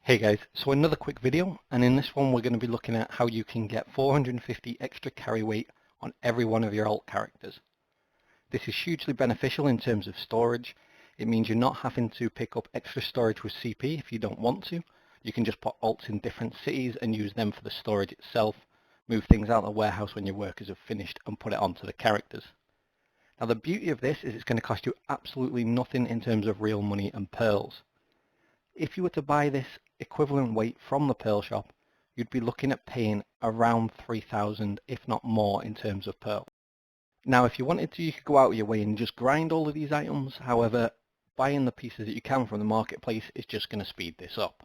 Hey guys, so another quick video, and in this one we're going to be looking at how you can get 450 extra carry weight on every one of your alt characters. This is hugely beneficial in terms of storage. It means you're not having to pick up extra storage with CP if you don't want to. You can just put alts in different cities and use them for the storage itself, move things out of the warehouse when your workers have finished and put it onto the characters. Now the beauty of this is it's going to cost you absolutely nothing in terms of real money and pearls. If you were to buy this equivalent weight from the pearl shop, you'd be looking at paying around 3,000, if not more, in terms of pearl. Now, if you wanted to, you could go out of your way and just grind all of these items. However, buying the pieces that you can from the marketplace is just going to speed this up.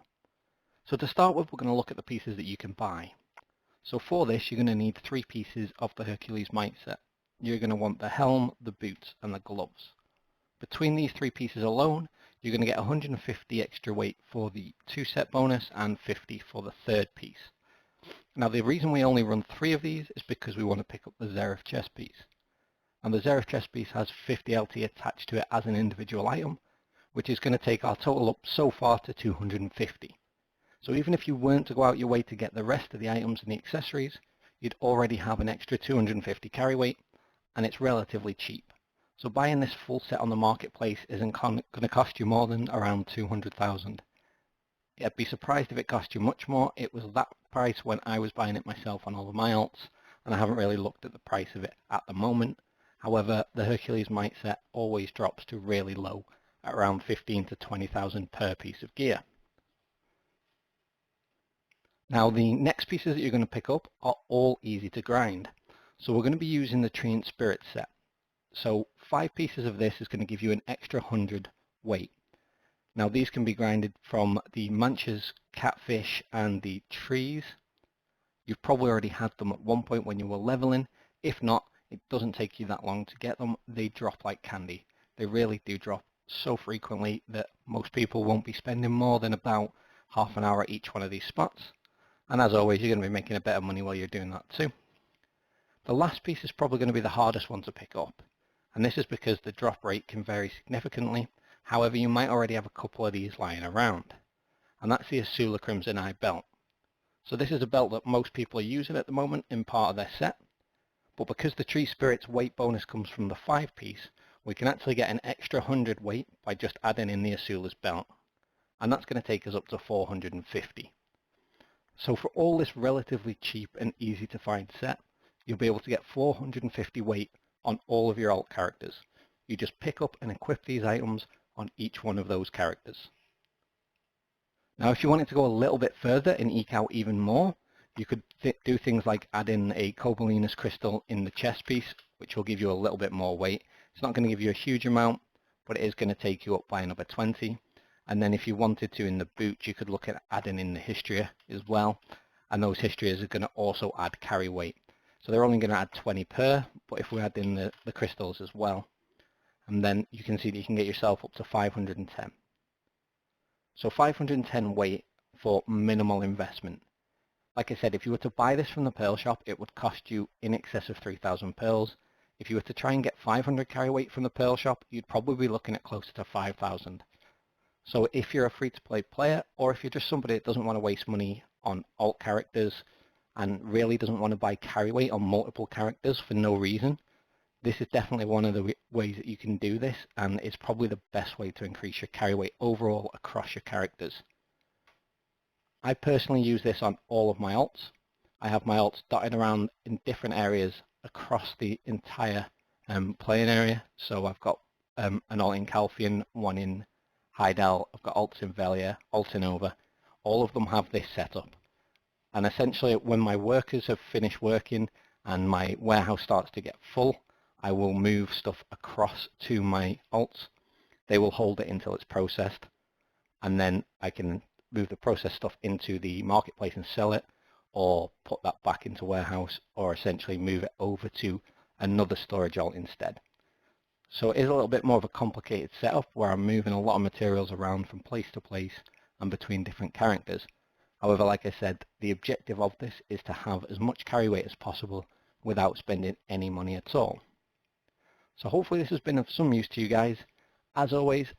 So to start with, we're going to look at the pieces that you can buy. So for this, you're going to need 3 pieces of the Hercules Might set. You're going to want the helm, the boots, and the gloves. Between these 3 pieces alone, you're going to get 150 extra weight for the 2 set bonus and 50 for the 3rd piece. Now the reason we only run 3 of these is because we want to pick up the Zerif chest piece. And the Zerif chest piece has 50 LT attached to it as an individual item, which is going to take our total up so far to 250. So even if you weren't to go out your way to get the rest of the items and the accessories, you'd already have an extra 250 carry weight, and it's relatively cheap. So buying this full set on the marketplace isn't going to cost you more than around 200,000. I'd be surprised if it cost you much more. It was that price when I was buying it myself on all of my alts, and I haven't really looked at the price of it at the moment. However, the Hercules Might set always drops to really low, at around 15 to 20,000 per piece of gear. Now the next pieces that you're going to pick up are all easy to grind. So we're going to be using the Treant Spirit set. So 5 pieces of this is going to give you an extra 100 weight. Now these can be grinded from the manches, catfish, and the trees. You've probably already had them at one point when you were leveling. If not, it doesn't take you that long to get them. They drop like candy. They really do drop so frequently that most people won't be spending more than about half an hour at each one of these spots. And as always, you're going to be making a bit of money while you're doing that too. The last piece is probably going to be the hardest one to pick up. And this is because the drop rate can vary significantly. However, you might already have a couple of these lying around. And that's the Asula Crimson Eye belt. So this is a belt that most people are using at the moment in part of their set. But because the Tree Spirit's weight bonus comes from the 5 piece, we can actually get an extra 100 weight by just adding in the Asula's belt. And that's going to take us up to 450. So for all this relatively cheap and easy to find set, you'll be able to get 450 weight on all of your alt characters. You just pick up and equip these items on each one of those characters. Now if you wanted to go a little bit further and eke out even more, you could do things like add in a Cobalinus crystal in the chest piece, which will give you a little bit more weight. It's not going to give you a huge amount, but it is going to take you up by another 20. And then if you wanted to in the boots, you could look at adding in the Histria as well. And those Histrias are going to also add carry weight. So they're only going to add 20 per, but if we add in the crystals as well, and then you can see that you can get yourself up to 510. So 510 weight for minimal investment. Like I said, if you were to buy this from the pearl shop, it would cost you in excess of 3,000 pearls. If you were to try and get 500 carry weight from the pearl shop, you'd probably be looking at closer to 5,000. So if you're a free-to-play player, or if you're just somebody that doesn't want to waste money on alt characters, and really doesn't want to buy carry weight on multiple characters for no reason, this is definitely one of the ways that you can do this, and it's probably the best way to increase your carry weight overall across your characters. I personally use this on all of my alts. I have my alts dotted around in different areas across the entire playing area. So I've got an alt in Calphion, one in Heidel, I've got alts in Velia, alt in Over. All of them have this setup. And essentially, when my workers have finished working and my warehouse starts to get full, I will move stuff across to my alts. They will hold it until it's processed, and then I can move the processed stuff into the marketplace and sell it, or put that back into warehouse, or essentially move it over to another storage alt instead. So it is a little bit more of a complicated setup where I'm moving a lot of materials around from place to place and between different characters. However, like I said, the objective of this is to have as much carry weight as possible without spending any money at all. So hopefully this has been of some use to you guys. As always,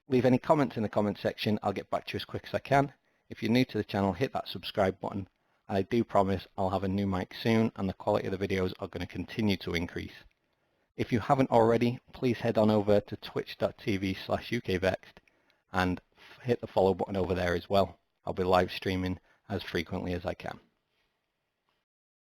leave any comments in the comment section. I'll get back to you as quick as I can. If you're new to the channel, hit that subscribe button. And I do promise I'll have a new mic soon and the quality of the videos are going to continue to increase. If you haven't already, please head on over to twitch.tv/ukvexed and hit the follow button over there as well. I'll be live streaming as frequently as I can.